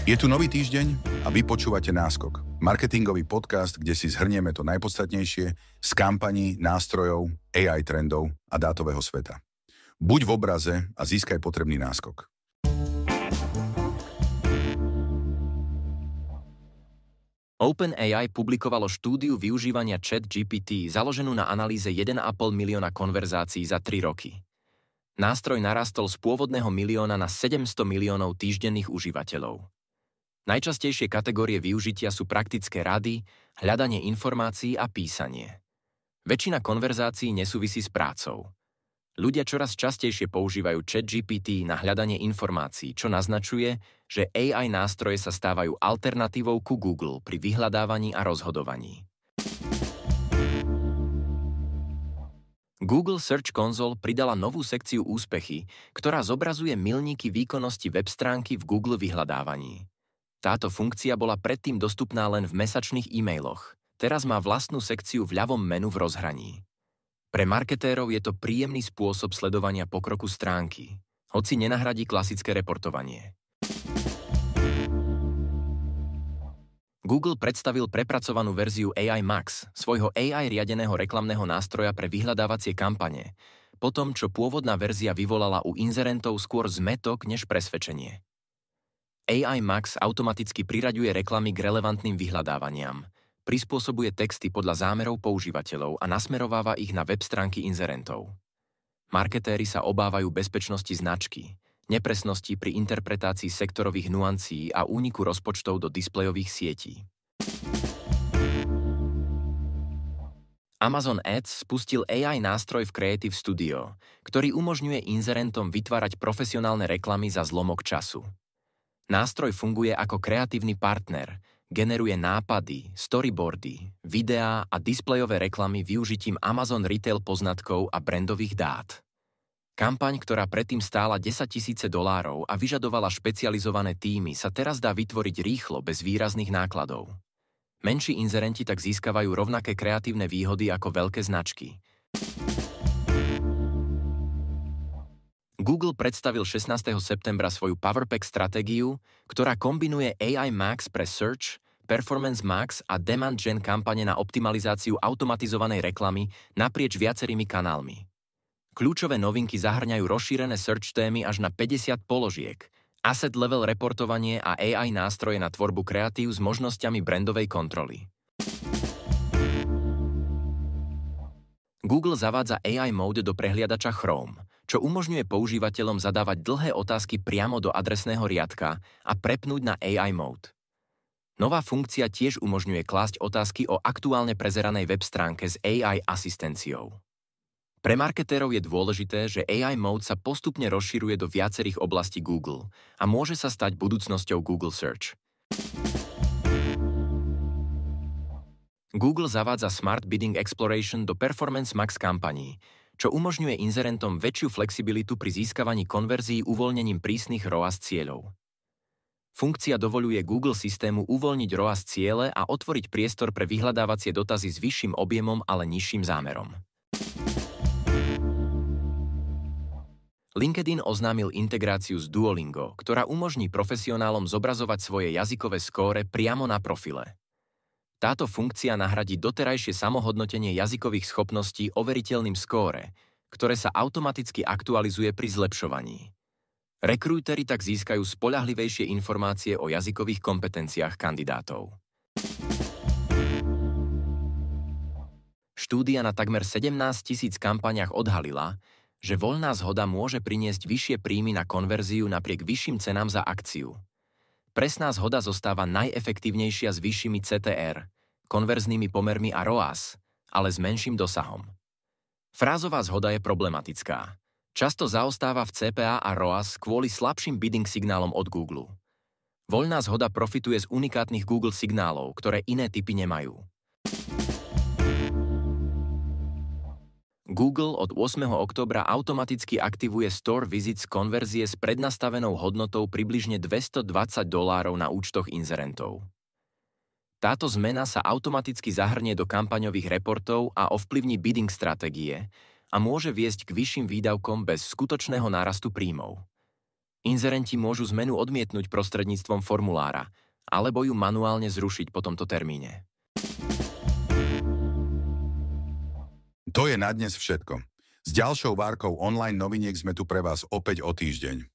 Je tu nový týždeň a vy počúvate Náskok. Marketingový podcast, kde si zhrnieme to najpodstatnejšie z kampaní, nástrojov, AI trendov a dátového sveta. Buď v obraze a získaj potrebný náskok. OpenAI publikovalo štúdiu využívania ChatGPT založenú na analýze 1,5 milióna konverzácií za 3 roky. Nástroj narastol z pôvodného milióna na 700 miliónov týždenných užívateľov. Najčastejšie kategórie využitia sú praktické rady, hľadanie informácií a písanie. Väčšina konverzácií nesúvisí s prácou. Ľudia čoraz častejšie používajú ChatGPT na hľadanie informácií, čo naznačuje, že AI nástroje sa stávajú alternatívou ku Google pri vyhľadávaní a rozhodovaní. Google Search Console pridala novú sekciu úspechy, ktorá zobrazuje milníky výkonnosti web stránky v Google vyhľadávaní. Táto funkcia bola predtým dostupná len v mesačných e-mailoch. Teraz má vlastnú sekciu v ľavom menu v rozhraní. Pre marketérov je to príjemný spôsob sledovania pokroku stránky, hoci nenahradí klasické reportovanie. Google predstavil prepracovanú verziu AI Max, svojho AI riadeného reklamného nástroja pre vyhľadávacie kampane, po tom, čo pôvodná verzia vyvolala u inzerentov skôr zmätok než presvedčenie. AI Max automaticky priraďuje reklamy k relevantným vyhľadávaniam, prispôsobuje texty podľa zámerov používateľov a nasmerováva ich na web stránky inzerentov. Marketéri sa obávajú bezpečnosti značky, nepresnosti pri interpretácii sektorových nuancií a úniku rozpočtov do displejových sietí. Amazon Ads spustil AI nástroj v Creative Studio, ktorý umožňuje inzerentom vytvárať profesionálne reklamy za zlomok času. Nástroj funguje ako kreatívny partner, generuje nápady, storyboardy, videá a displejové reklamy využitím Amazon Retail poznatkov a brandových dát. Kampaň, ktorá predtým stála $10 000 a vyžadovala špecializované tímy, sa teraz dá vytvoriť rýchlo bez výrazných nákladov. Menší inzerenti tak získavajú rovnaké kreatívne výhody ako veľké značky. Google predstavil 16. septembra svoju PowerPack stratégiu, ktorá kombinuje AI Max pre Search, Performance Max a Demand Gen kampane na optimalizáciu automatizovanej reklamy naprieč viacerými kanálmi. Kľúčové novinky zahŕňajú rozšírené search témy až na 50 položiek, asset level reportovanie a AI nástroje na tvorbu kreatív s možnosťami brandovej kontroly. Google zavádza AI Mode do prehliadača Chrome, čo umožňuje používateľom zadávať dlhé otázky priamo do adresného riadka a prepnúť na AI Mode. Nová funkcia tiež umožňuje klásť otázky o aktuálne prezeranej web stránke s AI asistenciou. Pre marketérov je dôležité, že AI Mode sa postupne rozširuje do viacerých oblastí Google a môže sa stať budúcnosťou Google Search. Google zavádza Smart Bidding Exploration do Performance Max kampaní, čo umožňuje inzerentom väčšiu flexibilitu pri získavaní konverzií uvoľnením prísnych ROAS cieľov. Funkcia dovoľuje Google systému uvoľniť ROAS ciele a otvoriť priestor pre vyhľadávacie dotazy s vyšším objemom, ale nižším zámerom. LinkedIn oznámil integráciu s Duolingo, ktorá umožní profesionálom zobrazovať svoje jazykové skóre priamo na profile. Táto funkcia nahradí doterajšie samohodnotenie jazykových schopností overiteľným skóre, ktoré sa automaticky aktualizuje pri zlepšovaní. Rekrúteri tak získajú spoľahlivejšie informácie o jazykových kompetenciách kandidátov. Štúdia na takmer 17 000 kampaniach odhalila, že voľná zhoda môže priniesť vyššie príjmy na konverziu napriek vyšším cenám za akciu. Presná zhoda zostáva najefektívnejšia s vyššími CTR, konverznými pomermi a ROAS, ale s menším dosahom. Frázová zhoda je problematická. Často zaostáva v CPA a ROAS kvôli slabším bidding signálom od Google. Voľná zhoda profituje z unikátnych Google signálov, ktoré iné typy nemajú. Google od 8. októbra automaticky aktivuje Store Visits konverzie s prednastavenou hodnotou približne $220 na účtoch inzerentov. Táto zmena sa automaticky zahrnie do kampaňových reportov a ovplyvní bidding stratégie a môže viesť k vyšším výdavkom bez skutočného nárastu príjmov. Inzerenti môžu zmenu odmietnúť prostredníctvom formulára, alebo ju manuálne zrušiť po tomto termíne. To je na dnes všetko. S ďalšou várkou online noviniek sme tu pre vás opäť o týždeň.